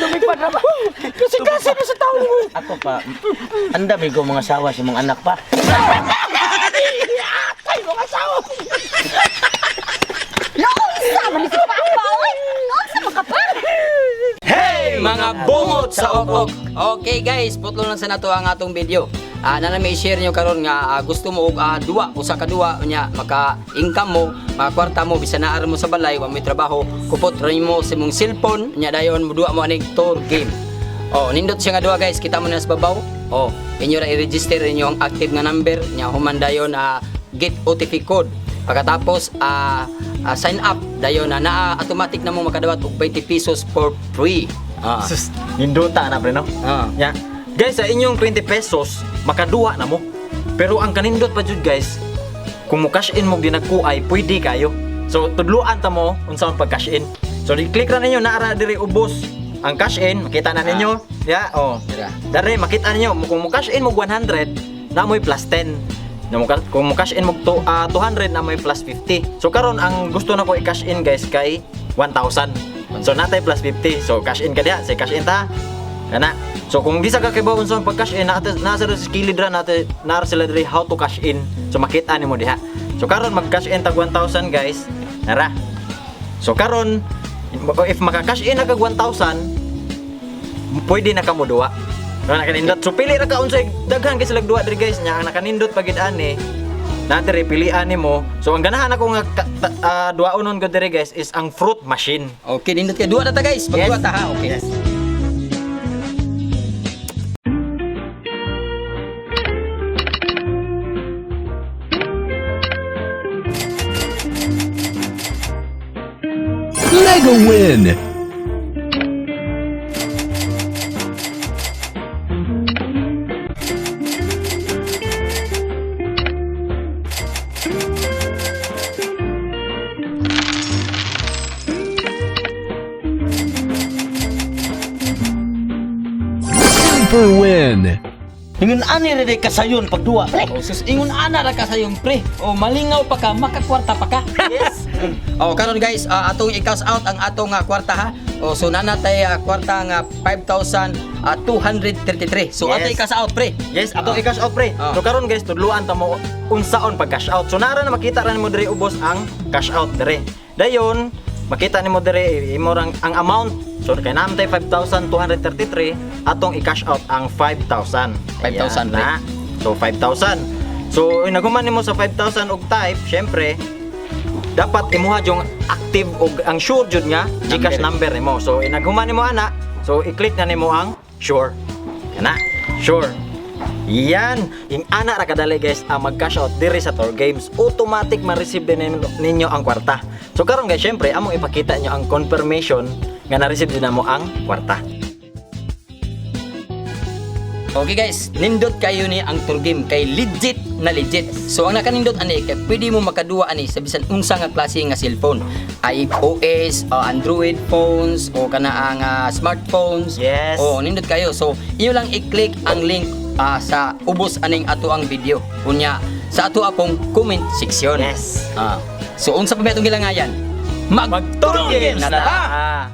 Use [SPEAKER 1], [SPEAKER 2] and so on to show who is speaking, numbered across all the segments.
[SPEAKER 1] Lumipad na ba? Kasi na sa tao mo.
[SPEAKER 2] Ako pa, ang dami ko mga asawa sa mga anak pa.
[SPEAKER 1] Ay, mga asawa.
[SPEAKER 3] Naunsa man si Papa, oy. Naunsa man ka pa?
[SPEAKER 1] Hey, mga bungot sa ok. Okay guys, putlo lang sa nato ang atong video. Na may share nyo karon nga gusto mo og duwa usa ka duwa nya maka income mo, maka kwarta mo bisan naa mo sa balay wa may trabaho, kupot rin mo sa imong cellphone nya dayon mo duwa mo aning tour game. Nindot siya nga duwa guys, kita mo na sa babaw. Inyo ra i-register inyo ang active nga number nya human dayon get OTP code. Pagkatapos sign up dayon na automatic na mo makadawat og 20 pesos for free.
[SPEAKER 4] Sus, ninduta na pre no? Ya. Guys, sa inyong 20 pesos, makaduha na mo. Pero ang kanindot pa jud guys, kung mo cash in mo ginagkuay, pwede kayo. So, tudluan ta mo unsa pag cash in. So, i-click ra ninyo na ara diri ubos ang cash in, makita na ninyo. Ya, Dari makita ninyo kung mo cash in mo 100, na mo'y plus 10. Kung mo cash in mo 200, na mo'y plus 50. So, karon ang gusto na ko i-cash in guys kay 1,000. So, natay plus 50. So, cash in ka diha, say cash in ta. Ana. So kung di sa kakibawon sa pag-cash in, nasa sa kilid ra natin na sila diri how to cash in. So makita nimo diha. So karon mag-cash in tag 1,000 guys. Nara. So karon if maka-cash in na kag 1,000, pwede na kamo duwa. No nakanindot. So pili ra ka unsay daghan kay sila duwa diri guys nya ang nakanindot pagid ani. Na diri pilian nimo. So ang ganahan ako nga duwaonon ko diri guys is ang fruit machine.
[SPEAKER 1] Okay, nindot kay duwa na ta guys. Pag duwa ta ha. Okay.
[SPEAKER 4] Yes.
[SPEAKER 5] Mega win! Super win!
[SPEAKER 2] Ingon ani ra day kasayon pagduwa, pre.
[SPEAKER 1] Sus ingon ana ra ka sa yung pre. Malingaw pa ka, makakwarta pa ka.
[SPEAKER 2] Yes.
[SPEAKER 1] Karon guys, atong i-cash out ang atong kwarta ha. So nanatay kwarta nga 5,233. So
[SPEAKER 4] Yes.
[SPEAKER 1] atong i-cash out pre.
[SPEAKER 4] Yes, ato i-cash out pre.
[SPEAKER 1] Ah.
[SPEAKER 4] So karon guys, tudluan ta mo unsaon pag cash out. So nara na makita ra nimo diri ubos ang cash out diri. Dayon, makita nimo diri imo ang amount. So kay namtay 5,233, atong i-cash out ang 5,000.
[SPEAKER 1] 5,000
[SPEAKER 4] Ayan na. So 5,000. So inaguman nimo sa 5,000 og type, syempre dapat imuha yung active og ang sure jud nga GCash number nimo. So inaghuman nimo ana, so i-click na nimo ang sure. Kana, sure. Yan, yung ana ra kadali guys ang mag-cash out diri sa Tour Games. Automatic ma-receive din ninyo ang kwarta. So karon guys, syempre among ipakita nyo ang confirmation nga na-receive din mo ang kwarta.
[SPEAKER 1] Okay guys, nindot kayo ni ang tour game kay legit na legit. So ang nakanindot ani kay pwede mo makaduwa ani sa bisan unsa nga klase nga cellphone. iOS, Android phones o kana ang smartphones.
[SPEAKER 4] Yes.
[SPEAKER 1] Nindot kayo. So iyo lang i-click ang link sa ubos aning ato ang video. Unya sa ato akong comment section.
[SPEAKER 4] Yes.
[SPEAKER 1] So unsa pa ba itong gilangayan? Mag-tour games na ta!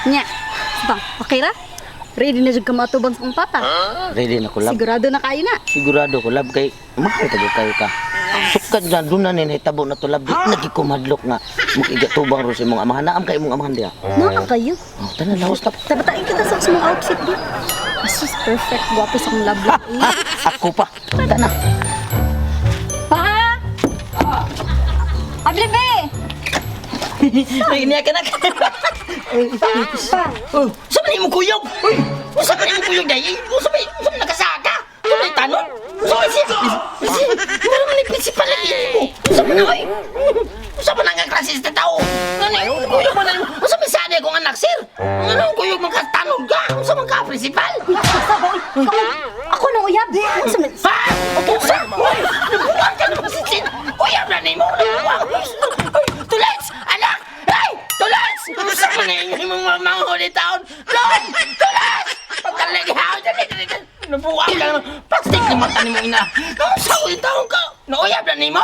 [SPEAKER 3] Nya. Bang, okay ra? Ready na jud ka matubang sa papa.
[SPEAKER 2] Ready na ko lab.
[SPEAKER 3] Sigurado na kayo na.
[SPEAKER 2] Sigurado ko lab kay mahal tago kayo ka. Sukat dyan, doon na ninitabo na to lab. Di nagikumadlok nga. Mukigatubang ro sa imong amahan. Naam kay imong amahan diya.
[SPEAKER 3] Naa kayo.
[SPEAKER 2] Tanan lawas ka.
[SPEAKER 3] Tabatain kita sa mong outfit di. Asus perfect, guwapo sa akong love life.
[SPEAKER 2] Ako pa. Tanan.
[SPEAKER 3] Pa! Ablibe!
[SPEAKER 1] Ay, niya ka na. Saan na yung kuyog? Saan na yung kuyog dahil? Saan nakasaga? Saan na yung tanong? Saan na yung... Saan na yung principal na mo? Saan
[SPEAKER 2] Oy! Usa man nga klases na tao? Ano, kuyog mo na usa man sana kong anak, sir? Ano, kuyog man katanong ka? Usa man ka, principal?
[SPEAKER 3] Saboy, ako nang uyab. Unsa man?
[SPEAKER 2] Ha? Okay, sir! Uy! Nabuwang ka naman si Sin! Uyab na ni mo! Nabuwang! Uy! Tulets! Anak! Ay! Tulets! Usa man na yung mga manghuli taon? Lon! Tulets! Pagkalagihawin! Dali! Nabuwang ka naman! Plastic ni mata ni mo ina! Usa ko yung taon ka! Nauyab na ni mo!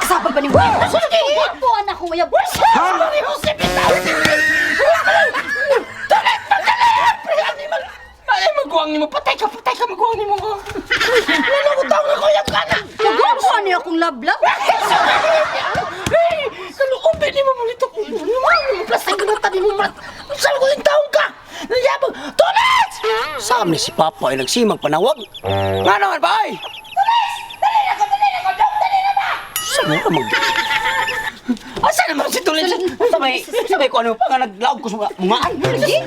[SPEAKER 3] Saboy ba ni mo? Ako anak kong uyab.
[SPEAKER 2] Ha? Ni Jose Bitaw! Tulets! Pagdali! Animal! Ay, magkuwang ni mo! Patay ka! Magkuwang ni mo! Ano ko taon na kuyab ka na?
[SPEAKER 3] Nagawa niya akong lablab.
[SPEAKER 2] Hey! Kaluobe ni mo malito ko. Plastic na tani mo malat. Saan ko yung taong ka? Nagyabang. Tulis! Saan ni si Papa ay nagsimang panawag? Nga naman ba ay? Tulis! Dali na ko! Dali na ba? Saan mo ka mag... Saan naman si Tulis? Sabay ko ano pa nga naglaog ko sa mungaan.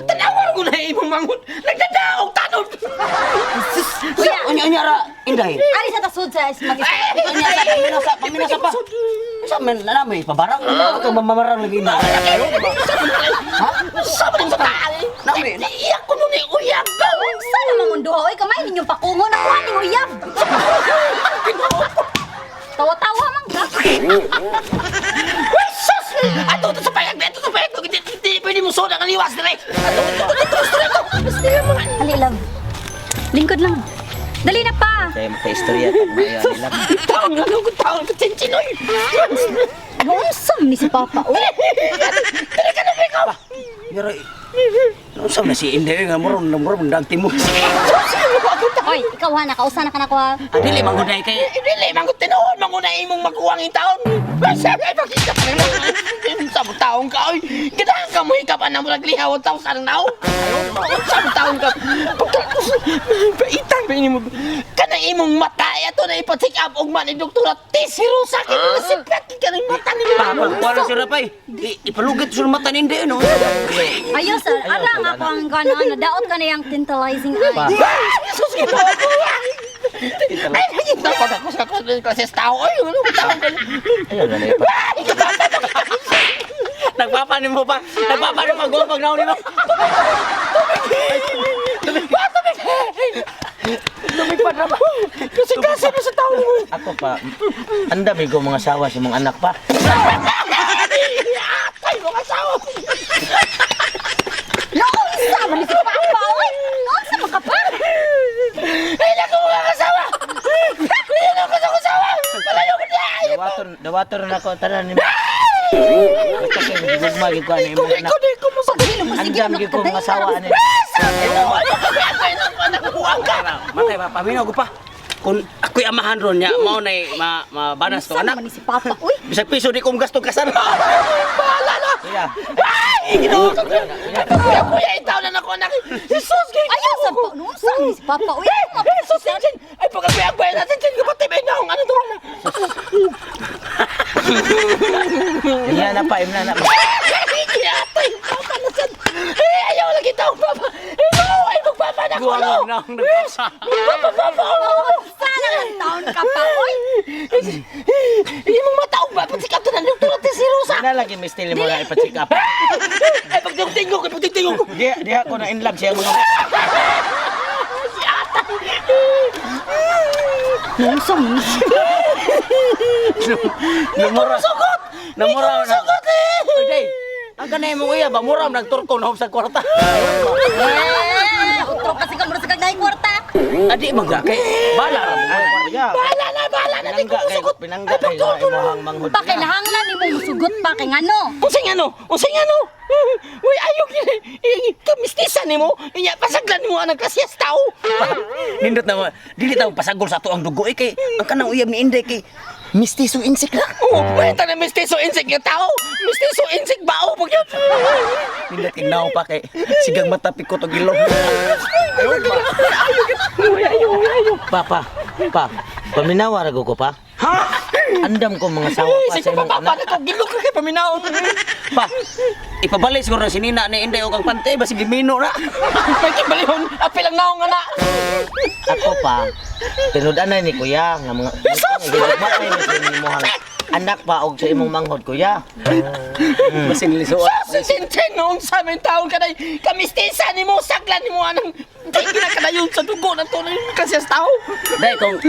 [SPEAKER 2] Tanawar ko na imong mangon. Nagdadaog tanod. Unya-unya Inday.
[SPEAKER 3] Ari sa tasod sa mag
[SPEAKER 2] Paminasa pa. Sa men na may pabarang na ka mamamarang lagi na. Ha? Sa man sa taal. Nami, iyak ko nun uyab ka.
[SPEAKER 3] Sana mamunduha oy kamay ninyong pakungo na kuha ning uyab. Tawa-tawa man ka.
[SPEAKER 2] Sus! Ato to sa payag dito sa payag. Hindi pwede mo soda ng liwas dire. Ato.
[SPEAKER 3] Ali love. Lingkod lang. Dali na pa.
[SPEAKER 2] Kaya maka-istorya ka ngayon nila. Taon ko chinchin-oy.
[SPEAKER 3] Nungsam ni si Papa. Uy.
[SPEAKER 2] Dali ka na ikaw. Pero, nungsam na si Inday nga moron dagti mo.
[SPEAKER 3] Oy, ikaw ha, nakausana ka na ko ha.
[SPEAKER 2] Dili mangunay kay. Dili mangut tinuod mangunay imong magkuwang in taon. Basta ay pakita pa lang. Sa taong ka oy. Ganahan ka mo ikapan na mo naglihaw taon sa naw. Sa taong ka. Paitang ba mo. Kana imong mata ato na ipa-check up og man ni Dr. Tisiro sa akin nasiplat ka ng mata ni Papa. Wala si Rapay. Ipalugit sa mata ni Inday no.
[SPEAKER 3] Ayos, ara nga ko ang gana, daot ka na yung tantalizing eye.
[SPEAKER 2] Jesus kita ako. Ay, hindi pa ako sa klases tao. Ay, ano ba tao ka? Ayun na pa. Nagpapanin mo pa. Nagpapanin mo pag nauni mo. Lumipad na ba? Kasi na sa tao mo. Ako pa, ang dami ko mga asawa sa mga anak pa. Atay mo asawa.
[SPEAKER 3] Naunsa man ni si Papa, oy. Naunsa man ka pa?
[SPEAKER 2] Ay, naku mga kasawa! Ay, naku sa kasawa! Palayo ko niya! Dawator na ako, tanan ni... Ito kayo, nagmagig ko ano yung mga anak.
[SPEAKER 3] Ikaw mo sa kanila mo sige.
[SPEAKER 2] Andam gid ko mga asawa ano. Matay ba, paminaw ko pa. Kung ako'y amahan ron niya, mao na mabanas to
[SPEAKER 3] Naunsa
[SPEAKER 2] anak.
[SPEAKER 3] man ni si Papa, uy.
[SPEAKER 2] Bisag piso di kong gasto kasar. Bahala na! Ay! Ginawa ko! Kuya, itaw na ako anak. Jesus!
[SPEAKER 3] Ayos, naunsa man ni si Papa, uy.
[SPEAKER 2] Jesus! Ay, pagkakuyag-bayad natin, Chin, kapatay ba yun akong ano to? Iya na pa, imna na pa. Kinatay, papa na san. Ay, ayaw lagi tao, papa. Ay, magpapa na ko, no? Papa.
[SPEAKER 3] Sana lang taon ka pa, uy.
[SPEAKER 2] Hindi mo mataog ba? Pagsikap to na Dr. Tisiro sa.
[SPEAKER 6] Na lagi may style mo na ipa-check up.
[SPEAKER 2] Ay, pagtingting ko.
[SPEAKER 6] Di ako na in love siya mga...
[SPEAKER 3] Naunsa man ni si
[SPEAKER 6] Namura. Namura na.
[SPEAKER 2] Sugot eh!
[SPEAKER 6] Uday, ang kanay mo kuya ba? Mura nagturko na sa kwarta.
[SPEAKER 3] utro kasi ka mura sa kagday kwarta.
[SPEAKER 6] Adi magga kay bala ra mo kuya.
[SPEAKER 2] Bahala na. Di ko sugot.
[SPEAKER 6] Pinangga kay imong manghud.
[SPEAKER 3] Pa kinahanglan nimo musugot pa kay ngano.
[SPEAKER 2] Unsay ano? Uy, ayok kamistisa nimo. Inya pasaglan nimo ang kasyas tao.
[SPEAKER 6] Nindot na dili taw pasagol sa ato ang dugo kay ang kanang uyab ni Inday kay mistiso insik lang.
[SPEAKER 2] Oh, wala na mistiso insik nga tao. Mistiso insik bao pag yun.
[SPEAKER 6] Nindot kinaw pa kay sigang mata pikot og ilong.
[SPEAKER 2] Ayaw.
[SPEAKER 6] Pa, paminawa ra ko pa.
[SPEAKER 2] Ha?
[SPEAKER 6] Andam ko mga sawa pa
[SPEAKER 2] Sige
[SPEAKER 6] sa imong
[SPEAKER 2] pa,
[SPEAKER 6] anak.
[SPEAKER 2] ko gilok ka kay paminaw.
[SPEAKER 6] Pa, ipabalik siguro na sinina ni Inday o kang pantay, basig limino na.
[SPEAKER 2] May kibalihon, apil ang naong nga na.
[SPEAKER 6] Ako pa, tinudan na ni Kuya, nga mga...
[SPEAKER 2] Jesus!
[SPEAKER 6] Gilagmat na yun sa imuhang anak pa og sa imong manghod kuya.
[SPEAKER 2] Sa sintin noong sa aming taon ka na kamistisa ni mo, saglan ni mo anang di kinakadayon sa dugo na to kasi sa tao.
[SPEAKER 6] Day kung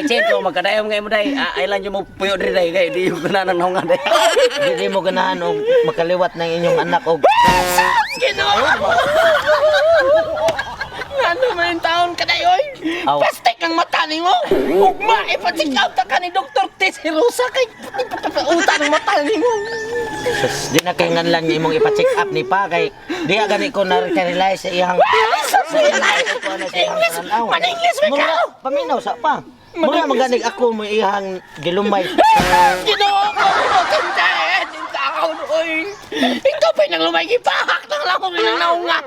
[SPEAKER 6] Chen kung magkadayom ngayon mo day, ailan mo puyo diri day kay di mo ganahan ng nga day. Di mo ganahan og makaliwat ng inyong anak og
[SPEAKER 2] Ginoo! Ano man yung taon ka na yun?
[SPEAKER 6] Aw.
[SPEAKER 2] Pastek ang mata ni mo! Ugma, ipacheck out ka ni Dr. Tess Rosa kay ipapauta ng mata ni mo!
[SPEAKER 6] sus, di na kay nganlan niya imong ipa-check up ni pa kay di agani ko na realize sa iyang
[SPEAKER 2] English! Man-English mo ka!
[SPEAKER 6] Paminaw sa pa. Mura maganig ako mo iyang gilumay.
[SPEAKER 2] Ginoo ko! Tindahan! Tindahan! Oy! Ikaw pa'y nang lumagi pahak ng lang ko rin ang naunga!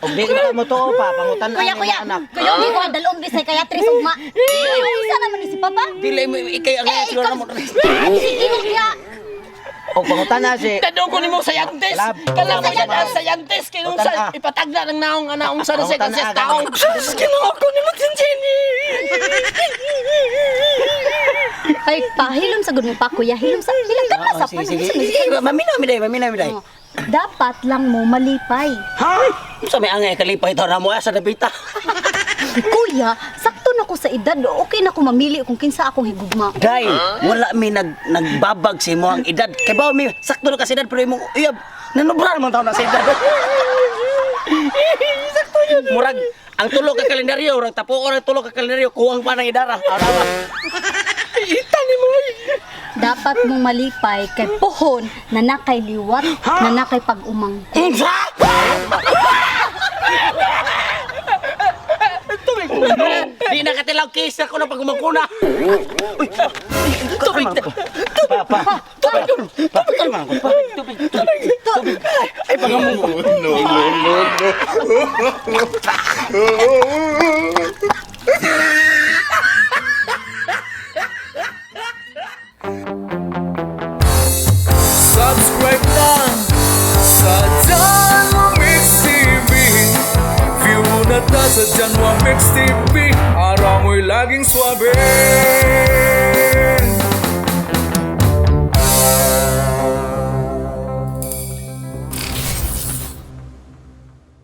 [SPEAKER 6] Og di ka mo to pa pangutan
[SPEAKER 3] Kuya, kuya. Kuya, hindi ko dalawang bisay kaya tres ugma. Isa naman ni si Papa.
[SPEAKER 2] Dili mo ikay ang siguro mo.
[SPEAKER 3] Sige, kuya.
[SPEAKER 6] Og pangutan na si
[SPEAKER 2] Tanong ko ni mo sayantes!
[SPEAKER 6] Lab.
[SPEAKER 2] Kala mo siya na sayantes! Kinong sa ipatagna ng naong anaong sa
[SPEAKER 6] Pangutan
[SPEAKER 2] kasi
[SPEAKER 6] na,
[SPEAKER 2] taong! Sus! Kinong ko ni mo Jenny!
[SPEAKER 3] Ay, pahilom sa mo pa, kuya. Hilom sa ka pa sa
[SPEAKER 6] sige. Maminaw mi day.
[SPEAKER 3] Dapat lang mo malipay.
[SPEAKER 6] Ha? Sa may angay kalipay to na mo sa dapita.
[SPEAKER 3] Kuya, sakto na ko sa edad. Okay na ko mamili kung kinsa akong higugma.
[SPEAKER 6] Day, wala mi nagbabag si mo ang edad. Kay ba mi sakto na kasi edad pero imong uyab. Nanubra naman taon na sa edad. Sakto yun. Murag ang tulo ka kalendaryo, urang tapo orang tulo ka kalendaryo kuwang pa ng idara. Arawa.
[SPEAKER 2] Ita ni mo!
[SPEAKER 3] Dapat mong malipay kay pohon na nakay liwat, na nakay pag-umang.
[SPEAKER 6] Unsa? Di na katilaw case ako na pag umakuna. Tubig. Papa. Tubig. Ay pagamong ko.
[SPEAKER 7] Subscribe na sa Janwa Mix TV. View mo na ta sa Janwa Mix TV para mo'y laging swabe.